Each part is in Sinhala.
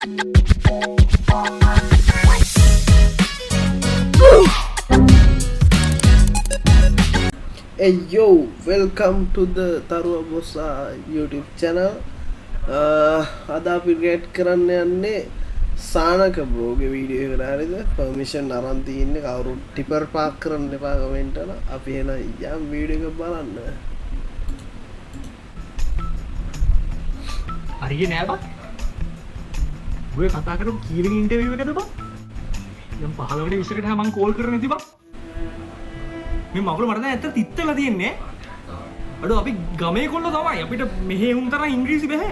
Hey yo, welcome to the Tharuwa Bossa YouTube channel. අද අපි රියැක්ට් කරන්න යන්නේ සානක බ්‍රෝගේ වීඩියෝ එකට. හරිද? පර්මිෂන් අරන් තින්නේ කවුරුත් ටිපර් පාක් කරන්න එපා කමෙන්ට් වල. අපි එන යම් වීඩියෝ එකක් බලන්න. හරිය නෑ බං. ඔය කතා කරපු කීවෙන ඉන්ටර්විව් එකද බං? දැන් 15 වෙනි 20කට මම කෝල් කරගෙන ඉති බං. මේ මගුල මට දැන් ඇත්ත තිත්තලා තියෙන්නේ. අඩෝ අපි ගමේ කොල්ල තමයි. අපිට මෙහෙ උන් තරම් ඉංග්‍රීසි බෑ.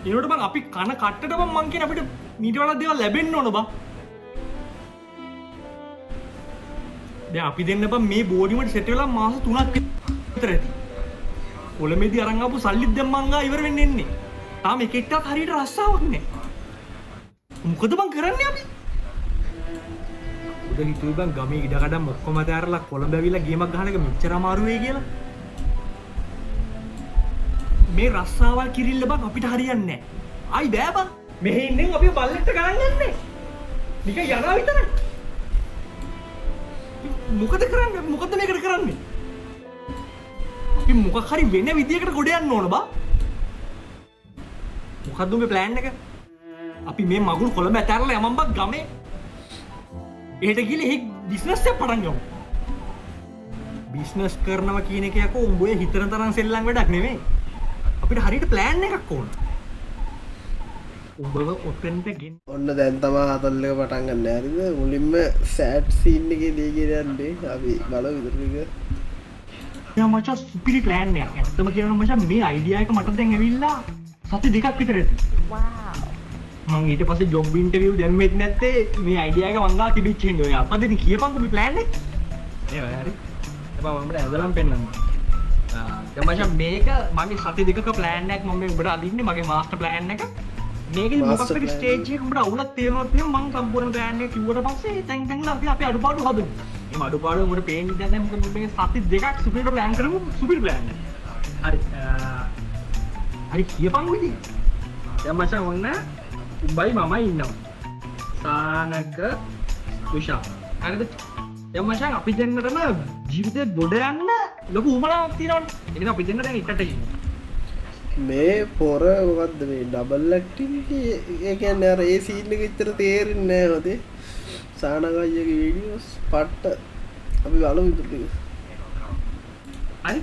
ඒනොට බං අපි කන කට්ටට බං මං කියන අපිට මීට වඩා දේවල් ලැබෙන්න ඕන බං. දැන් අපි දෙන්න බං මේ බෝඩිමට සෙට් වෙලා මාස 3ක් විතර ඇති. කොළමේදී අරන් ආපු සල්ලිත් දැන් මං ගා ඉවර වෙන්න එන්නේ. තාම එක එකටත් හරියට රස්සාවක් නෑ. මොකද බං කරන්නේ අපි? උදේ හිතුවේ බං ගමේ ඉඩකඩම් ඔක්කොම අතහැරලා කොළඹ ඇවිල්ලා ගේමක් ගහන එක මෙච්චර අමාරු වෙයි කියලා. මේ රස්සාවල් කිරිල්ල බං අපිට හරියන්නේ නෑ. ආයි බෑ බං. මෙහෙ ඉන්නේ අපි බල්ලෙක්ට ගණන් ගන්නෑ. නිකන් යනවා විතරයි. මොකද කරන්නේ? මොකද මේකට කරන්නේ? අපි මොකක් හරි වෙන විදියකට ගොඩ යන්න ඕන බං. මොකද්ද මේ ප්ලෑන් එක? අපි මේ මගුල් කොළඹ ඇතැරලා යමන් බං ගමේ. එහෙට ගිහලා එහි බිස්නස් එකක් පටන් ගමු. බිස්නස් කරනවා කියන එක යකෝ උඹ ඔය හිතන තරම් සෙල්ලම් වැඩක් නෙමෙයි. අපිට හරියට ප්ලෑන් එකක් ඕන. උඹව ඔතෙන්ට ගෙන. ඔන්න දැන් තමයි හතල් එක පටන් ගන්න. හරිද? මුලින්ම සෑඩ් සීන් එකේ දීගෙන යන්නේ. අපි බලමු විතර ටික. යා මචං සුපිරි ප්ලෑන් එකක්. ඇත්තම කියනවා මචං මේ අයිඩියා එක මට දැන් ඇවිල්ලා සති දෙකක් විතර ඇති. මම ඊට පස්සේ ජොබ් ඉන්ටර්විව් දැම්මෙත් නැත්තේ මේ අයිඩියා එක මං ගාව තිබිච්ච හින්දා. ඔය අපදින කියපන්කො මේ ප්ලෑන් එක. ඒ වගේ හරි. එපා මම උඹට ඇදලම් පෙන්නන්න. දැන් මචං මේක මගේ සති දෙකක ප්ලෑන් එකක් මම මේ උඹට අදින්නේ මගේ මාස්ටර් ප්ලෑන් එක. මේකේ මොකක් හරි ස්ටේජ් එකක උඹට අවුලක් තියෙනවොත් එහෙනම් මම සම්පූර්ණ ප්ලෑන් එක කිව්වට පස්සේ තැන් තැන්ලා අපි අඩුපාඩු හදමු. මේ අඩුපාඩු උඹට පේන්නේ දැන් නැහැ මොකද මේ සති දෙකක් සුපිරි ප්ලෑන් කරමු සුපිරි ප්ලෑන් එක. හරි. හරි කියපන්කො ඉතින්. දැන් මචං ඔන්න උඹයි මමයි ඉන්නවා. සානක විශාල. හරිද? දැන් මචං අපි දෙන්නටම ජීවිතේ ගොඩ යන්න ලොකු උමනාවක් තියෙනවනේ. ඒ නිසා අපි දෙන්න දැන් එකට ඉන්නවා. මේ පොර මොකද්ද මේ ඩබල් ඇක්ටිවිටි ඒ කියන්නේ අර ඒ සීන් එක විතර තේරෙන්නේ නැහැ හොදේ. සානගයියගේ වීඩියෝස් පට්ට අපි බලමු විතර ටික. හරි.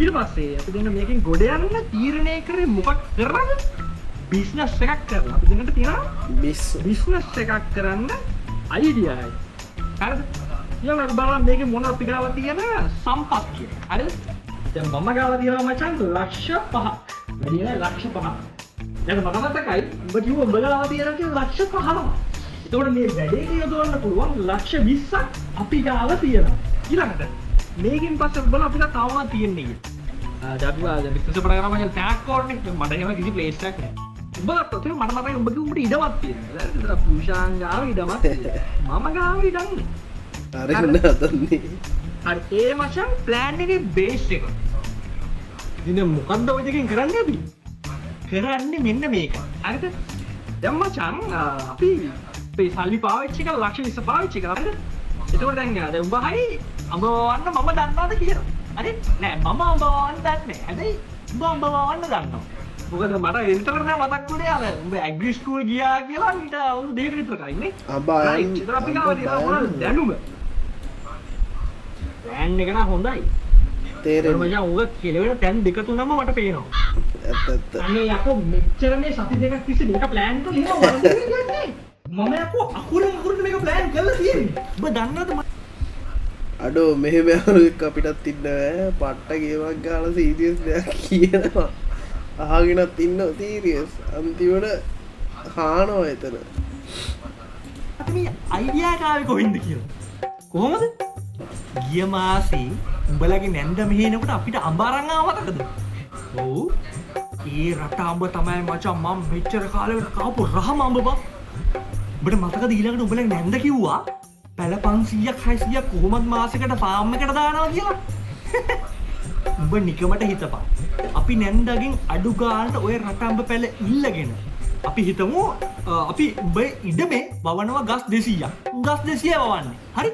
ඊට පස්සේ අපි දෙන්න මේකෙන් ගොඩ යන්න තීරණය කරේ මොකක් කරන්නද? බිස්නස් එකක් කරලා. අපි දෙන්නට තියෙනවා බිස්නස් එකක් කරන්න අයිඩියා එකයි. හරිද? ඊළඟට අපි බලමු මේකේ මොන අපි ගාව තියෙන සම්පත් කියලා. හරිද? දැන් මම ගාව තියෙනවා මචං ලක්ෂ 5ක්. වැඩි නෑ ලක්ෂ 5ක්. දැන් මම මතකයි ඔබ කිව්ව ඔබ ගාව තියෙනවා කියලා ලක්ෂ 5ක්. ඒතකොට මේ වැඩේ කියවන්න පුළුවන් ලක්ෂ 20ක් අපි ගාව තියෙනවා. ඊළඟට මේකෙන් පස්සේ බලන්න අපිට තවම තියෙන්නේ කියලා. දැන් අපි බිස්නස් එක පටන් ගන්න මම ටැග් කෝඩ් එක මට එහෙම කිසි ප්ලේස් එකක් නෑ. උඹට තේ මට මතකයි උඹ කිව්ව උඹට ඉඩමක් තියෙනවා. පුෂාන් ගාව ඉඩමක් තියෙනවා. මම ගාව ඉඩන්නේ. හරි නේදන්නේ. හරි ඒ මචං ප්ලෑන් එකේ බේස් එක. ඉතින් මොකද්ද ඔය දෙකෙන් කරන්නේ අපි? කරන්නේ මෙන්න මේක. හරිද? දැන් මචං අපි මේ සල්ලි පාවිච්චි කරලා ලක්ෂ 20 පාවිච්චි කරා. හරිද? ඒකෝට දැන් උඹ හරි අඹ වවන්න මම දන්නවද කියලා. හරි? නෑ මම අඹ වවන්න දන්නේ නෑ. හැබැයි උඹ අඹ වවන්න දන්නවා. මොකද මට ඉන්ටර්නෙට් එක මතක් වුණේ අර උඹ ඇග්‍රි ස්කූල් ගියා කියලා ඊට අවුරුදු දෙකකට විතර කලින් නේ. අබායන් ඉතින් අපි ගාව තියෙනවා දැනුම. ප්ලෑන් එක නම් හොඳයි. තේරෙන්නේ. මම උග කෙලවෙන තැන් දෙක තුනම මට පේනවා. ඇත්ත. අනේ යකෝ මෙච්චර මේ සති දෙකක් තිස්සේ මේක ප්ලෑන් කරලා ඉන්නවා වරදින්නේ. මම යකෝ අකුරෙන් අකුරට මේක ප්ලෑන් කරලා තියෙන්නේ. ඔබ දන්නවද අඩෝ මෙහෙම යරුවෙක් අපිටත් ඉන්න පට්ට ගේමක් ගාලා සීරියස් දෙයක් කියනවා. අහගෙනත් ඉන්නවා සීරියස්. අන්තිමට හානවා එතන. අපි මේ අයිඩියා එක ආවේ කොහෙන්ද කියලා. කොහොමද? ගිය මාසේ උඹලගේ නැන්ද මෙහෙනකොට අපිට අඹ අරන් ආවතකද? ඔව්. ඒ රට අඹ තමයි මචං මම මෙච්චර කාලෙකට කාපු රහම අඹ බං. උඹට මතකද ඊළඟට උඹලගේ නැන්ද කිව්වා පැල 500ක් 600ක් කොහොමද මාසෙකට ෆාම් එකට දානවා කියලා. උඹ නිකමට හිතපන්. අපි නැන්දගෙන් අඩු ගානට ඔය රට අඹ පැල ඉල්ලගෙන අපි හිතමු අපි උඹ ඉඩමේ වවනවා ගස් 200ක්. ගස් 200 වවන්නේ. හරි?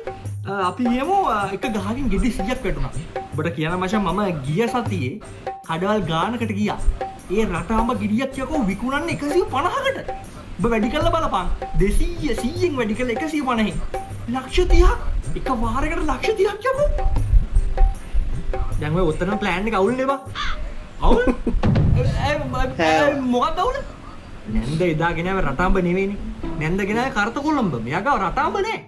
අපි කියමු එක ගහකින් ගෙඩි 100ක් වැටුණා. ඔබට කියන මචං මම ගිය සතියේ කඩවල් ගානකට ගියා. ඒ රටාඹ ගෙඩියක් කියකෝ විකුණන්නේ 150කට. ඔබ වැඩි කරලා බලපන්. 200 100න් වැඩි කරලා 150න්. ලක්ෂ 30ක් එක වාරයකට ලක්ෂ 30ක් යකෝ. දැන් ඔය උත්තර ප්ලෑන් එක අවුල් නේ බා. අවුල්? මොකක්ද අවුල්? නැන්ද එදා ගෙනාවේ රටාඹ නෙවෙයිනේ. නැන්ද ගෙනාවේ කරත කොළඹ. මෙයා ගාව රටාඹ නෑ.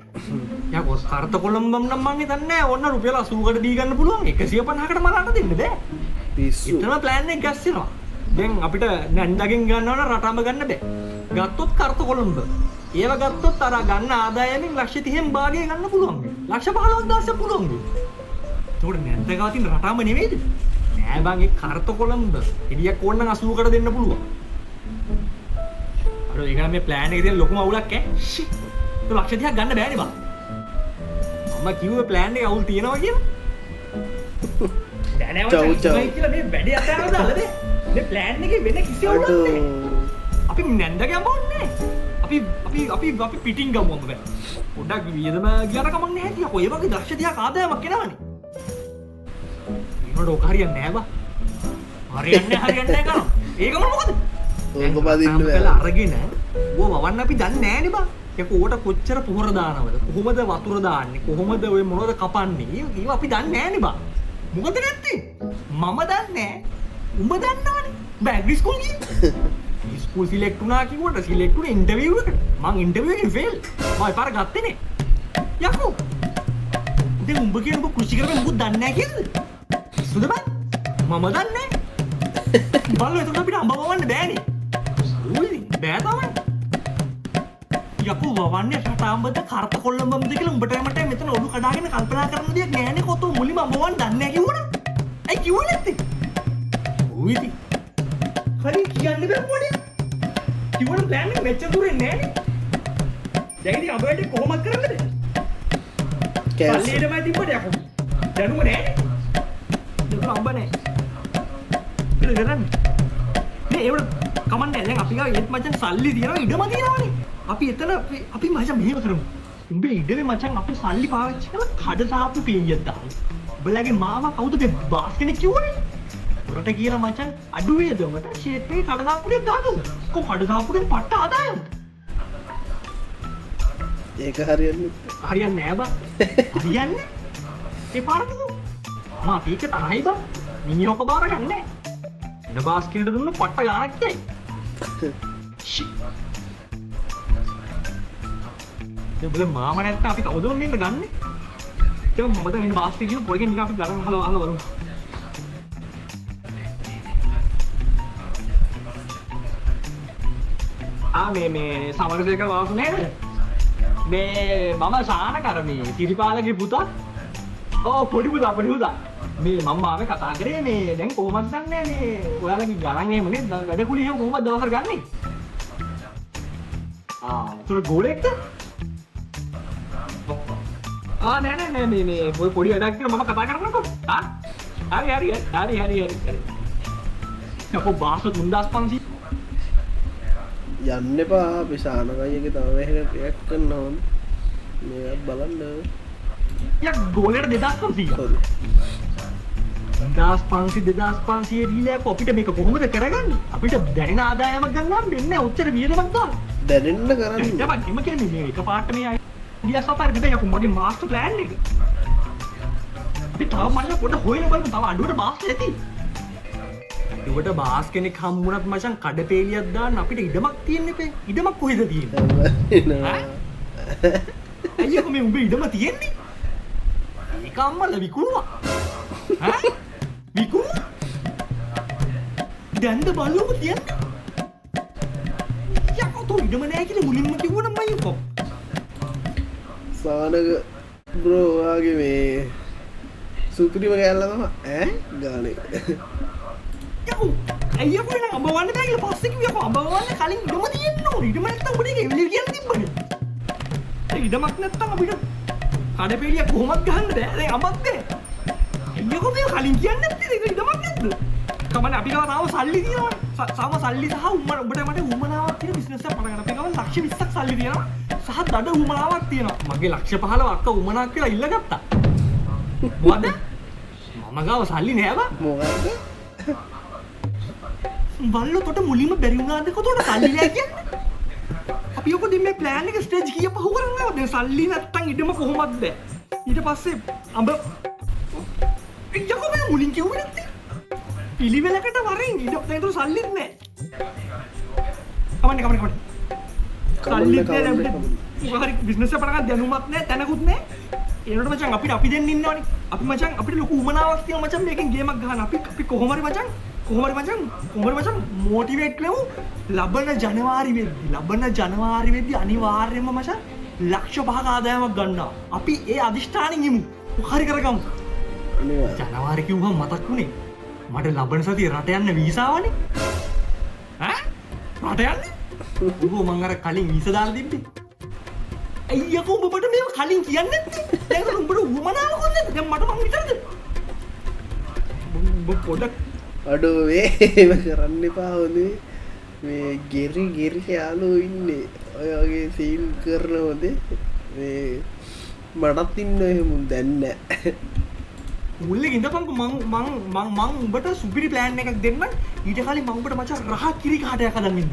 යකෝ කරත කොළඹ නම් මං හිතන්නේ නෑ ඔන්න රුපියල් 80කට දී ගන්න පුළුවන්. 150කට මරන්න දෙන්න බෑ. පිස්සු. ඉතන ප්ලෑන් එක ගස්සනවා. දැන් අපිට නැන්දගෙන් ගන්නව නම් රටාඹ ගන්න බෑ. ගත්තොත් කරත කොළඹ. ඒව ගත්තොත් අර ගන්න ආදායමෙන් ලක්ෂ 30න් භාගය ගන්න පුළුවන්. ලක්ෂ 15000ක් පුළුවන්. ඒකට නැන්ද ගාව තියෙන රටාඹ නෙවෙයිද? නෑ බං ඒ කරත කොළඹ. එළියක් ඕන නම් 80කට දෙන්න පුළුවන්. අර ඒක නම් මේ ප්ලෑන් එකේ තියෙන ලොකුම අවුලක් ඈ. ඒක ලක්ෂ 30ක් ගන්න බෑනේ බං. මම කිව්වේ ප්ලෑන් එකේ අවුල් තියෙනවා කියලා. දැන් නෑ මචං කියලා මේ වැඩේ අතහැරලා දාලා මේ ප්ලෑන් එකේ වෙන කිසි අවුලක් නෑ. අපි නැන්දගේ අඹන්නේ. අපි පිටින් ගමුම බෑ. පොඩ්ඩක් වියදම ගියට කමක් නැහැ කිය. කොයි වගේ ලක්ෂ 30ක් ආදායමක් එනවනේ. ඒනොට ඔක හරියන්නේ නැහැ බා. හරියන්නේ නැහැ කරා. ඒකම මොකද? ඕක බදින්න බෑ. අරගෙන ඕව වවන්න අපි දන්නේ නැහනේ බා. ඒක ඕකට කොච්චර පොහොර දානවද? කොහොමද වතුර දාන්නේ? කොහොමද ඔය මොනවද කපන්නේ? ඒව අපි දන්නේ නැහනේ බා. මොකද නැත්තේ? මම දන්නේ නැහැ. උඹ දන්නවනේ. බෑග් ස්කූල් ගිහින්. ස්කූල් සිලෙක්ට් වුණා කිව්වට සිලෙක්ට් වුණේ ඉන්ටර්විව් එකට. මං ඉන්ටර්විව් එකෙන් ෆේල්. මම පාර ගත්තේ නේ. යකෝ. දැන් උඹ කියන උඹ කෘෂි කරපේ මොකද දන්නේ නැහැ කියලාද? සුද බං. මම දන්නේ නැහැ. බලන්න එතකොට අපිට අඹ වවන්න බෑනේ. ඌයි බෑ තමයි. යකෝ වවන්නේ රටාඹද කරත කොල්ලඹද කියලා උඹට මට මෙතන ඔලු කඩාගෙන කල්පනා කරන දෙයක් නෑනේ කොතෝ මුලින්ම අඹ වවන්න දන්නේ නැහැ කිව්වනේ. ඇයි කිව්වේ නැත්තේ? ඌයි. හරි කියන්න බෑ මොනේ. කිව්වන ප්ලෑන් එක මෙච්චර දුර එන්නේ නෑනේ. දැන් ඉතින් අඹ වැඩි කොහොමද කරන්නද? පල්ලියටමයි තිබ්බට යකෝ. දැනුම නෑනේ. ඒක අඹ නෑ. ඒක කරන්නේ. නේ ඒවල කමන්නේ දැන් අපි ගාව ඒත් මචං සල්ලි තියනවා ඉඩම තියනවානේ. අපි එතන අපි මචං මෙහෙම කරමු. උඹේ ඉඩමේ මචං අපි සල්ලි පාවිච්චි කරලා කඩ සාප්පු පීයක් දාමු. උඹලගේ මාව කවුද මේ බාස් කෙනෙක් කිව්වනේ? උරට කියලා මචං අඩු වේද උඹට ෂේප් එකේ කඩ සාප්පුයක් දාගමු. කො කඩ සාප්පුවෙන් පට්ට ආදායම්. ඒක හරියන්නේ නෑ බා. හරියන්නේ? ඒ පාරකෝ. මා පීක තරහයි බා. මිනිහක බාර ගන්නෑ. එන බාස් කෙනෙක්ට දුන්න පට්ට ගානක් කියයි. බල මාම නැත්නම් අපි කවුද මෙන්න ගන්නෙ? ඒක මම දැන් මේ බාස් කියන පොඩ්ඩක් නිකන් අපි ගන්න අහලා බලමු. මේ සමරසේකර වාසු නේද? මේ මම සාන කරමේ තිරිපාලගේ පුතා. ඔව් පොඩි පුතා. මේ මම ආවේ කතා කරේ මේ දැන් කොහොමද දන්නේ මේ ඔයාලගේ ගණන් එහෙම නේද? වැඩ කුලි එහෙම කොහොමද දවසට ගන්නෙ? ඒතර ගෝලෙක්ද? නෑ මේ පොඩි වැඩක් කියලා මම කතා කරනකො. හරි. යකෝ බාස 3500 යන්න එපා අපි සානකයිගේ තව එකක් කරන්න ඕන. මේක බලන්න. යක් ගෝලෙට 2500. 2500 දීලා අපිට මේක කොහොමද කරගන්නේ? අපිට දැනෙන ආදායමක් ගන්නවා දෙන්නේ ඔච්චර වියදමක් දාන්න. දැනෙන්න කරන්නේ. දැන් මම කියන්නේ මේ එක පාට මේ ගියා සතර දෙයක් යකෝ මගේ මාස්ටර් ප්ලෑන් එක. අපි තව මල්ල පොඩ හොයන බලමු තව අඩුවට බාස් ඇති. අඩුවට බාස් කෙනෙක් හම්බුණත් මචං කඩපේලියක් දාන්න අපිට ඉඩමක් තියෙන්නේ පේ. ඉඩමක් කොහෙද තියෙන්නේ? අයියෝ මේ උඹේ ඉඩම තියෙන්නේ? ඒක අම්මලා විකුණුවා. විකුණු? දැන්ද බලුවම තියන්නේ? යකෝ තෝ ඉඩම නැහැ කියලා මුලින්ම කිව්වනම් මම යකෝ. සානක බ්‍රෝ ඔයාගේ මේ සුපිරිම කෑල්ල තමයි ගානේ. යකෝ අයියෝ නේද අඹ වන්න බෑ කියලා පස්සේ කිව්වා යකෝ අඹ වන්න කලින් ඉඩම තියෙන්න ඕනේ. ඉඩම නැත්තම් උඩේ ගෙවිලි කියලා තිබ්බනේ. ඒ ඉඩමක් නැත්තම් අපිට කඩපේලිය කොහොමද ගහන්න බෑ. දැන් අඹක් නැහැ. අයියෝ මේ කලින් කියන්නේ නැත්තේ ඒක ඉඩමක් නැද්ද? කමන්නේ අපි ගාව තාම සල්ලි තියෙනවනේ. සාම සල්ලි සහ උඹට මට උමනාවක් තියෙන බිස්නස් එකක් පටන් ගන්න. අපි ගමන් ලක්ෂ 20ක් සල්ලි තියෙනවා. සහ දඩ උමනාවක් තියෙනවා. මගේ ලක්ෂ 15 අක්ක උමනාවක් කියලා ඉල්ලගත්තා. මොකද? මම ගාව සල්ලි නෑ බා. මොකද්ද? බල්ලෝ තොට මුලින්ම බැරි වුණාද කොතොට සල්ලි නෑ කියන්නේ? අපි ඔක දෙන්නේ ප්ලෑන් එක ස්ටේජ් කීයක් පහු කරන්නේ දැන් සල්ලි නැත්තම් ඉඩම කොහොමද බෑ. ඊට පස්සේ අඹ යකෝ මම මුලින් කිව්වේ නැත්තේ. පිළිවෙලකට වරින් ඉඩ දැන් සල්ලිත් නෑ. කමන්නේ. සල්ලිත් නෑ මොකක් හරි බිස්නස් එක පටන් ගන්න දැනුමත් නෑ තැනකුත් නෑ. ඒනොට මචං අපි දෙන්න ඉන්නවනේ. අපි මචං අපිට ලොකු උමනාවක් තියෙනවා මචං මේකෙන් ගේමක් ගහන්න. අපි කොහොම හරි මචං මොටිවේට් වෙමු. ලබන ජනවාරි වෙද්දි අනිවාර්යයෙන්ම මචං ලක්ෂ 5ක ආදායමක් ගන්නවා. අපි ඒ අදිෂ්ඨානෙන් ඉමු. මොකක් හරි කරගමු. ජනවාරි කිව්වම මතක් වුණේ මට ලබන සතිය රට යන්න වීසාවනේ. ඈ? රට යන්න? ඌ මං අර කලින් වීසා දාලා තිබ්බේ. අයියකෝ ඔබට මේව කලින් කියන්නේ නැත්තේ. දැන් උඹට උමනාවක් නැද්ද? දැන් මට මං විතරද? ඔබ පොඩක් අඩෝ ඒව කරන්න එපා හොඳේ. මේ ගෙරි යාළුවෝ ඉන්නේ. ඔය වගේ සීන් කරනවද? මේ මටත් ඉන්න එහෙම දැන් නැහැ. මුල්ලේ ඉඳපන්කො මං උඹට සුපිරි ප්ලෑන් එකක් දෙන්න. ඊට කලින් මං උඹට මචං රහ කිරි කහටයක් හදන් දෙන්න.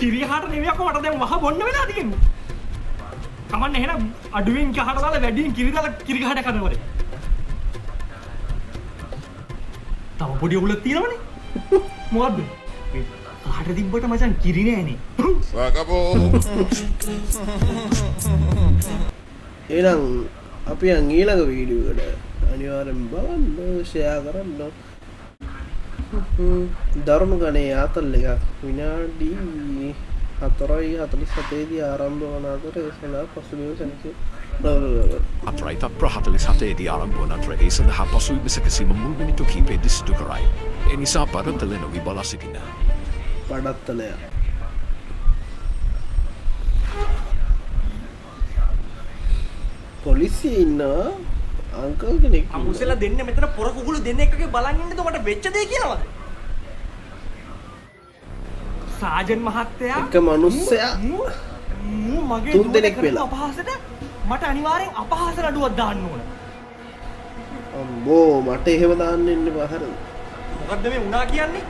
කිරි කහට නෙවෙයි අකෝ මට දැන් වහ බොන්න වෙලා තියෙන්නේ. කමන්න එහෙනම් අඩුවෙන් කහට දාලා වැඩියෙන් කිරි දාලා කිරි කහටයක් හදනවද? තව පොඩි උලක් තියෙනවනේ. මොකද්ද? කහට තිබ්බට මචං කිරි නෑනේ. එහෙනම් අපි යන් ඊළඟ වීඩියෝ එකට අනිවාර්යෙන් බලන්න ෂෙයා කරන්න. ධර්ම ගණේ ආතල් එකක් විනාඩි 4:47 දී ආරම්භ වන අතර ඒ සඳහා පසුබිම සැලසී අත්‍රයිත ප්‍රහතලිසතේදී ආරම්භ වන අතර ඒ සඳහා පසුබිම සැකසීම මුල් මිනිත්තු කිහිපයේදී සිදු කරයි. ඒ නිසා පරතල නොවී බලා සිටින්න. පඩත්තලය පොලිසිය ඉන්නවා අංකල් කෙනෙක්. අමුසෙලා දෙන්න මෙතන පොර කුකුළු දෙන්න එකගේ බලන් ඉන්නද මට වෙච්ච දේ කියලාද? සාජන් මහත්තයා එක මිනිස්සයා මගේ තුන් දෙනෙක් වෙලා අපහාසට මට අනිවාර්යෙන් අපහාස නඩුවක් දාන්න ඕන. අම්බෝ මට එහෙම දාන්න ඉන්න බහර. මොකද්ද මේ වුණා කියන්නේ?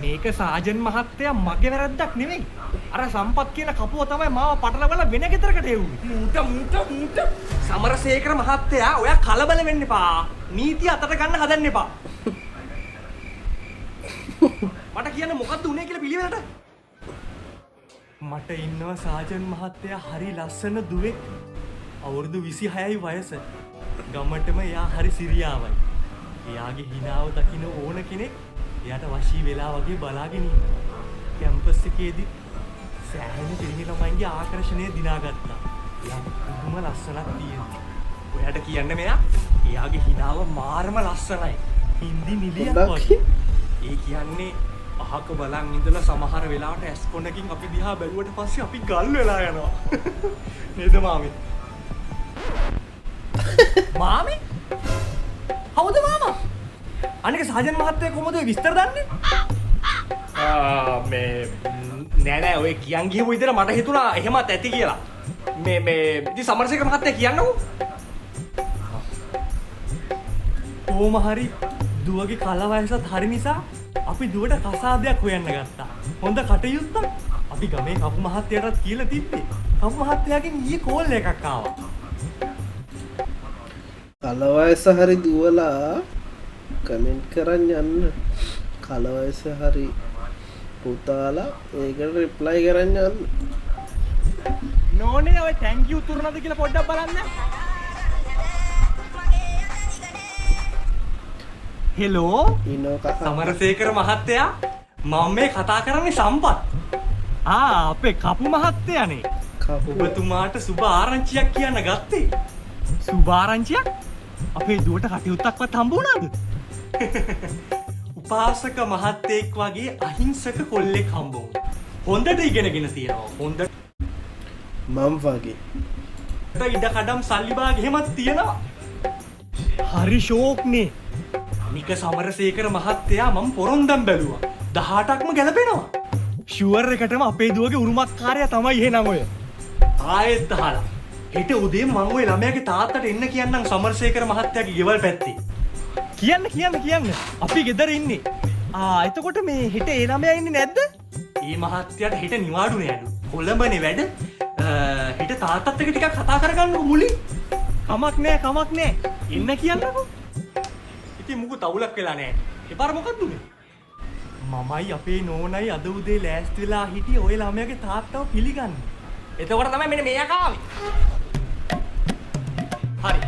මේක සාජන් මහත්තයා මගේ වැරද්දක් නෙමෙයි. අර සම්පත් කියන කපුව තමයි මාව පටලවලා වෙන ගෙදරකට එව්වේ. මූට සමරසේකර මහත්තයා ඔයා කලබල වෙන්න එපා. නීතිය අතට ගන්න හදන්න එපා. මට කියන්න මොකද්ද උනේ කියලා පිළිවෙලට. මට ඉන්නවා සාජන් මහත්තයා හරි ලස්සන දුවෙක්. අවුරුදු 26යි වයස. ගමටම එයා හරි සිරියාවයි. එයාගේ හිනාව දකින්න ඕන කෙනෙක් එයාට වශී වෙලා වගේ බලාගෙන ඉන්නවා. කැම්පස් එකේදී සෑහෙන පිරිමි ළමයින්ගේ ආකර්ෂණය දිනාගත්තා. එයා පුදුම ලස්සනක් තියෙනවා. ඔයාට කියන්න මෙයා එයාගේ හිනාව මාරම ලස්සනයි. හින්දි නිලියක් වගේ. ඒ කියන්නේ අහක බලන් ඉඳලා සමහර වෙලාවට ඇස් කොනකින් අපි දිහා බැලුවට පස්සේ අපි ගල් වෙලා යනවා. නේද මාමි? මාමි? හවුද මාමා? අනික සාජන් මහත්තයා කොහොමද ඔය විස්තර දන්නේ? මේ නෑ ඔය කියන් ගිහුව විතර මට හිතුණා එහෙමත් ඇති කියලා. මේ ඉතින් සමරසේකර මහත්තයා කියන්නකෝ. කොහොම හරි දුවගේ කල වයසත් හරි නිසා අපි දුවට කසාදයක් හොයන්න ගත්තා. හොඳ කටයුත්තක්. අපි ගමේ කපු මහත්තයාටත් කියලා තිබ්බේ. කපු මහත්තයාගෙන් ඊයේ කෝල් එකක් ආවා. කල වයස හරි දුවලා කමෙන්ට් කරන් යන්න. කල වයස හරි පුතාලා ඒකට රිප්ලයි කරන් යන්න. නෝනේ ඔය thank you උතුරනද කියලා පොඩ්ඩක් බලන්න. හෙලෝ සමරසේකර මහත්තයා මම මේ කතා කරන්නේ සම්පත්. අපේ කපු මහත්තයානේ. ඔබතුමාට සුබ ආරංචියක් කියන්න ගත්තේ. සුබ ආරංචියක්? අපේ දුවට කටයුත්තක්වත් හම්බ වුණාද? උපාසක මහත්තයෙක් වගේ අහිංසක කොල්ලෙක් හම්බ වුණා. හොඳට ඉගෙනගෙන තියෙනවා. හොඳ මම් වගේ. ඉඩ කඩම් සල්ලි බාග එහෙමත් තියෙනවා. හරි ෂෝක්නේ. නික සමරසේකර මහත්තයා මම පොරොන්දම් බැලුවා 18ක්ම ගැලපෙනවා. ෂුවර් එකටම අපේ දුවගේ උරුමකාරයා තමයි එහෙනම් ඔය. ආයෙත් අහලා. හෙට උදේම මම ওই ළමයාගේ තාත්තට එන්න කියන්නම් සමරසේකර මහත්තයාගේ ගෙවල් පැත්තේ. කියන්න. අපි ගෙදර ඉන්නේ. එතකොට මේ හෙට ඒ ළමයා ඉන්නේ නැද්ද? ඒ මහත්තයාට හෙට නිවාඩු නෑලු. කොළඹනේ වැඩ. හෙට තාත්තත් එක්ක ටිකක් කතා කරගන්නකො මුලින්. කමක් නෑ. එන්න කියන්නකො. ඉතින් මුකු තවුලක් වෙලා නෑ. එපාර මොකක්ද උනේ? මමයි අපේ නෝනයි අද උදේ ලෑස්ති වෙලා හිටියේ ඔය ළමයාගේ තාත්තව පිළිගන්න. එතකොට තමයි මෙන්න මේ යකාවේ. හරි.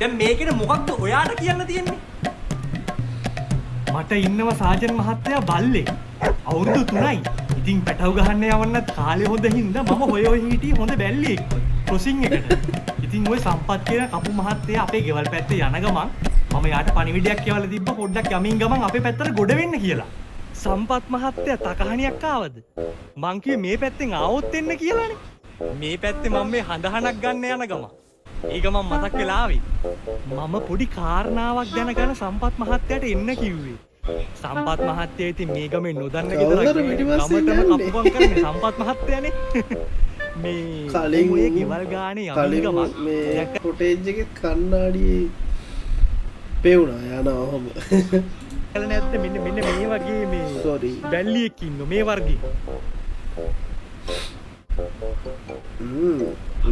දැන් මේකේ මොකක්ද ඔයාට කියන්න තියෙන්නේ? මට ඉන්නව සාජන් මහත්තයා බල්ලේ. අවුරුදු 3යි. ඉතින් පැටව ගහන්න යවන්නත් කාලේ හොඳ හින්දා මම හොය හිටියේ හොඳ බැල්ලෙක්. ක්‍රොසින් එකට. ඉතින් ওই සම්පත් කියන කපු මහත්තයා අපේ ගෙවල් පැත්තේ යන ගමන් මම යාට පණිවිඩයක් කියවලා තිබ්බ පොඩ්ඩක් යමින් ගමන් අපේ පැත්තට ගොඩ වෙන්න කියලා. සම්පත් මහත්තයා තකහණියක් ආවද? මං කිව්වේ මේ පැත්තෙන් ආවොත් එන්න කියලානේ. මේ පැත්තේ මම මේ හඳහනක් ගන්න යන ගමන්. ඒක මම මතක් වෙලා ආවේ. මම පොඩි කාරණාවක් දැනගෙන සම්පත් මහත්තයාට එන්න කිව්වේ. සම්පත් මහත්තයා ඉතින් මේ ගමේ නොදන්න ගෙදරක් ගමටම කපුවම් කරන්නේ සම්පත් මහත්තයානේ. මේ කලින් ඔය ගෙවල් ගානේ යමින් ගමන් මේ ෆුටේජ් එකේ කන්නාඩියේ පෙවුනා යනවා ඔහොම. කල නැත්te මෙන්න මේ වගේ මේ සෝරි බැල්ලියෙක් ඉන්න මේ වර්ගේ.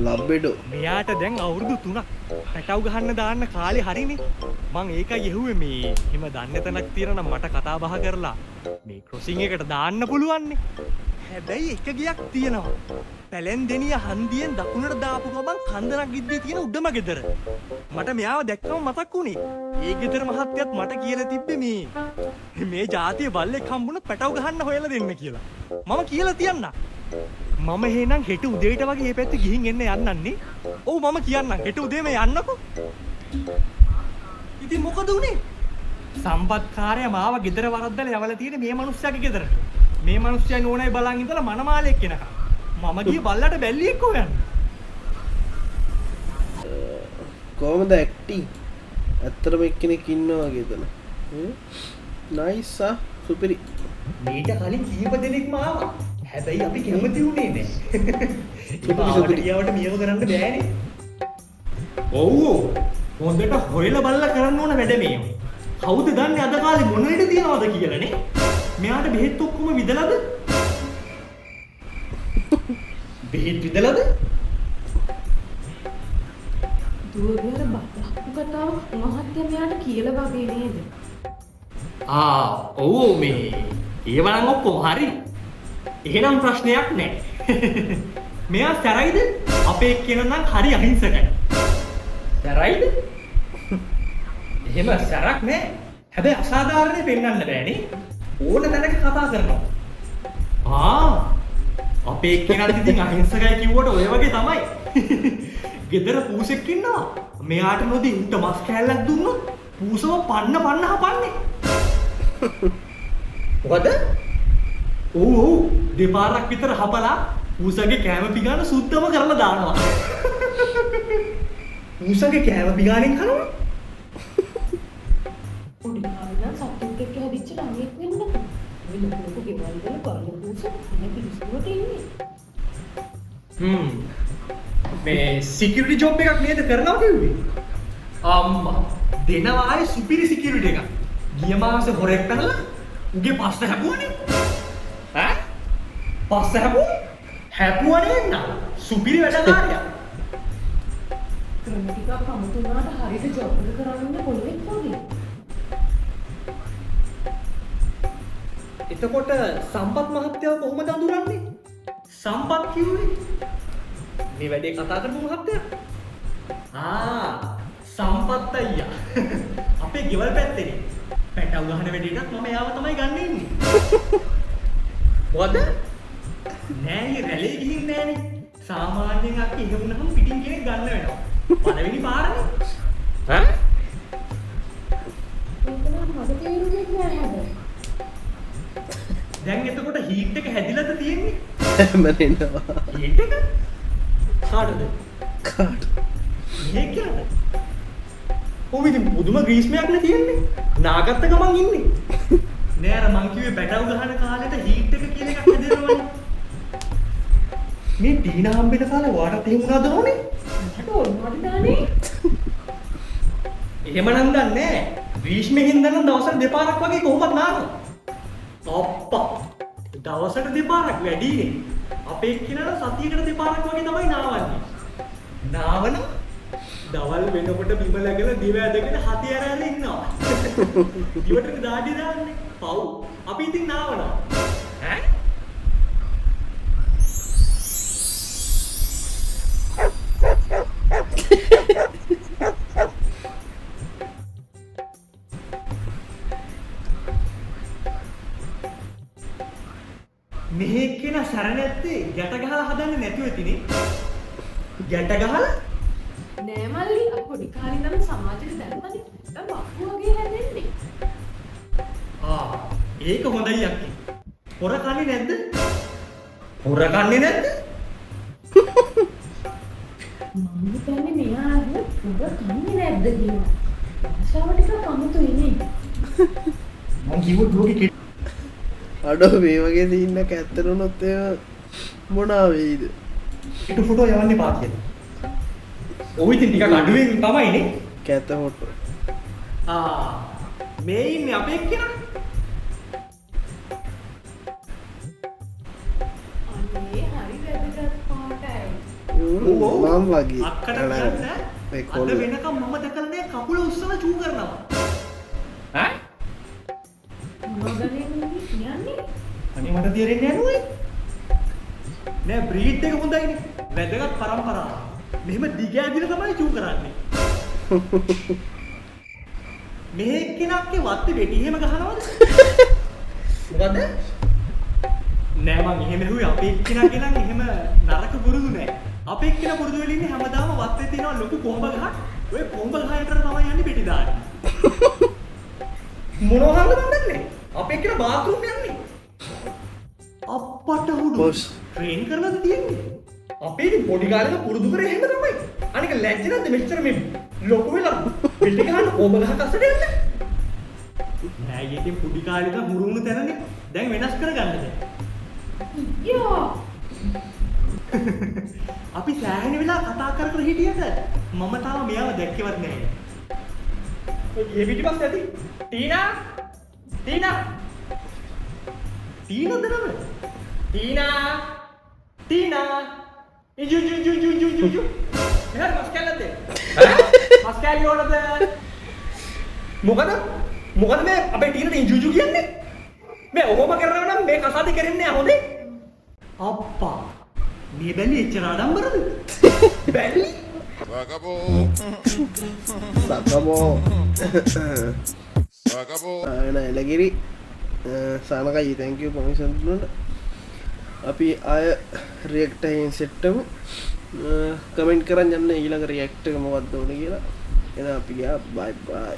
ලබ්බෙඩෝ මෙයාට දැන් අවුරුදු 3ක් පැටව ගහන්න දාන්න කාලේ හරිනේ. මං ඒකයි යහුවේ මේ හිම දන්නේ තැනක් තියෙනවා නම් මට කතා බහ කරලා මේ ක්‍රොසින් එකට දාන්න පුළුවන්නේ. හැබැයි එක ගියක් තියෙනවා. පැලෙන්දෙනිය හන්දියෙන් දකුණට දාපු ගමන් කන්දනක් ගිද්දී තියෙන උඩම ගෙදර. මට මෙයාව දැක්කම මතක් වුණේ. ඒ ගෙදර මහත්තයත් මට කියලා තිබ්බේ මේ ජාතිය බල්ලෙක් හම්බුනොත් පැටව ගහන්න හොයලා දෙන්න කියලා. මම කියලා තියන්න. මම එහෙනම් හෙට උදේට වගේ මේ පැත්තේ ගිහින් එන්න යන්නන්නේ. ඔව් මම කියන්නම් හෙට උදේම යන්නකෝ. ඉතින් මොකද උනේ? සම්පත්කාරයා මාව ගෙදර වරද්දලා යවලා තියෙන්නේ මේ මිනිස්සයාගේ ගෙදරට. මේ මිනිස්සයා නෝනයි බලන් ඉඳලා මනමාලෙක් එනකම්. මම ගියේ බල්ලට බැල්ලියෙක් හොයන්න. කොහමද ඇක්ටිං? ඇත්තටම එක්කෙනෙක් ඉන්නවා වගේ එතන. නයිස් සුපිරි. මේක කලින් කීප දෙනෙක්ම ආවා. හැබැයි අපි කැමති උනේ නෑ. සුපිරි. ඊවට මියව කරන්න බෑනේ. ඔව්. හොඳට හොයලා බලලා කරන්න ඕන වැඩ මේ. කවුද දන්නේ අද කාලේ මොන ලෙඩ තියනවද කියලානේ? මෙයාට බෙහෙත් ඔක්කොම විදලාද? බෙහෙත් විදලාද? දුවගෙන බක්කු කතාව මහත්තයා මෙයාට කියලා වගේ නේද? ඔව් මේ ඒවනම් ඔක්කොම හරි. එහෙනම් ප්‍රශ්නයක් නැහැ. මෙයා සැරයිද? අපේ කෙනා නම් හරි අහිංසකයි. සැරයිද? එහෙම සැරක් නෑ. හැබැයි අසාධාරණේ පෙන්වන්න බෑනේ. ඕන තැනක කතා කරනවා. අපේ කෙනාට ඉතින් අහිංසකයි කිව්වට ඔය වගේ තමයි. ගෙදර පූසෙක් ඉන්නවා. මෙයාට නොදී උන්ට මස් කෑල්ලක් දුන්නොත් පූසව පන්න හපන්නේ. මොකද? ඔව් දෙපාරක් විතර හපලා පූසගේ කෑම පිඟාන සුද්ධම කරලා දානවා. පූසගේ කෑම පිඟානෙන් කනවා. පොඩි කාලේ සතුටක් එක්ක හැදිච්ච ළමයෙක් වෙන්න. ඔය ලොකු ගෙවල් වල බලු පූස අනේ පිස්සුවට ඉන්නේ. මේ සිකියුරිටි ජොබ් එකක් නේද කරනවා කිව්වේ? අම්මා දෙනවා ආයේ සුපිරි සිකියුරිටි එකක්. ගිය මාසේ හොරෙක් පැනලා උගේ පස්ස හැපුවනේ. පස්ස හැපුවනේ නෑ. සුපිරි වැඩකාරයා. ක්‍රම ටිකක් අමුතුනාට හරියට ජොබ් එක කරන්න පොළොවෙක් වගේ. එතකොට සම්පත් මහත්තයාව කොහොමද අඳුරන්නේ? සම්පත් කිව්වේ මේ වැඩේ කතා කරපු මහත්තයා. සම්පත් අයියා. අපේ ගෙවල් පැත්තේනේ. පැටව ගහන වැඩේටත් මම යාව තමයි ගන්න ඉන්නේ. මොකද? නෑ රැළේ ගිහින් නෑනේ. සාමාන්‍යයෙන් අපි එහෙම වුණාම පිටින් කෙනෙක් ගන්න වෙනවා. පළවෙනි පාරනේ. ඒක නම් මට තේරුනේ නෑ හැබැයි. දැන් එතකොට හීට් එක හැදිලාද තියෙන්නේ? මැරෙනවා. හීට් එක? කාටද? කාට? මේ කියලාද? ඔව් ඉතින් පුදුම ග්‍රීස්මයක් නේ තියෙන්නේ. නාගත්ත ගමන් ඉන්නේ. නෑ අර මං කිව්වේ බැටව් ගහන කාලෙට හීට් එක කියලා එකක් හැදෙනවනේ. මේ ටීනා හම්බෙන කාලේ වාටත් එහෙම වුණාද ඕනේ? මට ඕනවද දානේ? එහෙමනම් දන්නේ නෑ. ග්‍රීස්මෙන් ඉඳන් දවසට දෙපාරක් වගේ කොහොමද නානවා? අප්පා. දවසට දෙපාරක් වැඩිනේ. අපේ එක්කිනා සතියකට දෙපාරක් වගේ තමයි නාවන්නේ. නාවන දවල් වෙනකොට බිම läගලා දිව ඇදගෙන හති ඇරලා ඉන්නවා. දිවට දාඩි දාන්නේ. පව්. අපි ඉතින් නාවනවා. ඈ? මෙහෙ කෙනා සැර නැත්තේ ගැට ගහලා හදන්නේ නැතුව ඇතිනේ. ගැට ගහලා නෑ මල්ලි අපි පොඩි කාලේ ඉඳන් සමාජෙට දැම්මනේ. දැන් අප්පු වගේ හැදෙන්නේ. ඒක හොඳයි අක්කේ. හොර කන්නේ නැද්ද? හොර කන්නේ නැද්ද? මම හිතන්නේ මෙයා අර පුර කන්නේ නැද්ද කියලා. භාෂාව ටික කමුතුයි නේ. මං කිව්වොත් ලෝකෙ අඩෝ මේ වගේ සීන්නක් ඇත්තරුණොත් මොනා වෙයිද? පිටු ෆොටෝ යවන්නේ පාතියද? ඔය ඉතින් ටිකක් අඩුවෙන් තමයිනේ. කැත ෆොටෝ. මේ ඉන්නේ අපේ එක්කෙනා. අනේ හරි වැදගත් පාටයි. මම වගේ. අක්කට කියන්නේ මේ අද කොල්ල. වෙනකම් මම දැකලා නෑ කකුල උස්සලා චූ කරනවා. ඈ? මොනගනේ කියන්නේ? අනේ මට තේරෙන්නේ නෑ නෝයි. නෑ බ්‍රීඩ් එක හොඳයිනේ. වැදගත් පරම්පරාව. මෙහෙම දිග ඇදිලා තමයි චූ කරන්නේ. මේ එක්කෙනාගේ වත්තේ වෙඩි එහෙම ගහනවද? මොකද? නෑ මං එහෙම හෙව්වේ අපේ එක්කෙනාගේ නම් එහෙම නරක පුරුදු නෑ. අපේ එක්කෙනා පුරුදු වෙලා ඉන්නේ හැමදාම වත්තේ තියෙන ලොකු කොඹ ගහක්. ඔය කොඹ ගහයට තමයි යන්නේ වෙඩි දාන්නේ. මොනවා හංග මන්දන්නේ? අපේ එක්කෙනා බාත්රූම් යන්නේ. අප්පට උඩු. බොස්. ට්‍රේන් කරලාද තියෙන්නේ? අපේ ඉතින් පොඩි කාලේ පුරුදු කරේ එහෙම තමයි. අනික ලැජ්ජ නැද්ද මෙච්චර මේ ලොකු වෙලා බිල්ඩින් ගහන්න කොඹ ගහක් අස්සට යන්නේ? නෑ ඊයේ පොඩි කාලේ ඉඳන් හුරුුණු තැනනේ. දැන් වෙනස් කරගන්න බෑ. යා අපි සෑහෙන වෙලා කතා කර කර හිටියට මම තාම මෙයාව දැක්කවත් නැහැ. ඔය පිටිපස්ස ඇති. ටීනා! ටීනා! ටීනාද නම? ටීනා! ටීනා! ඉජු ජු ජු ජු ජු ජු ජු. මෙහෙර මස් කැල්ලද? මස් කැල්ල ඕනද? මොකද? මොකද මේ අපේ ටීනාට ඉජු ජු කියන්නේ? මේ ඔහොම කරනවා නම් මේ කසාදේ කරන්නේ නැහැ හොඳේ. අප්පා මේ බැලි එච්චර ආඩම්බරද? බැලි? සකමෝ එන එලගිරි සානකයි තැංකව පමිසන් දුන්නට අපි අය රියක්ටයින් සෙට්ටමු කමෙන්ට් කරන්න යන්න ඊළඟ රියක්ට මොකක්ද ඕන කියලා එන අපි ගියා බයි බයි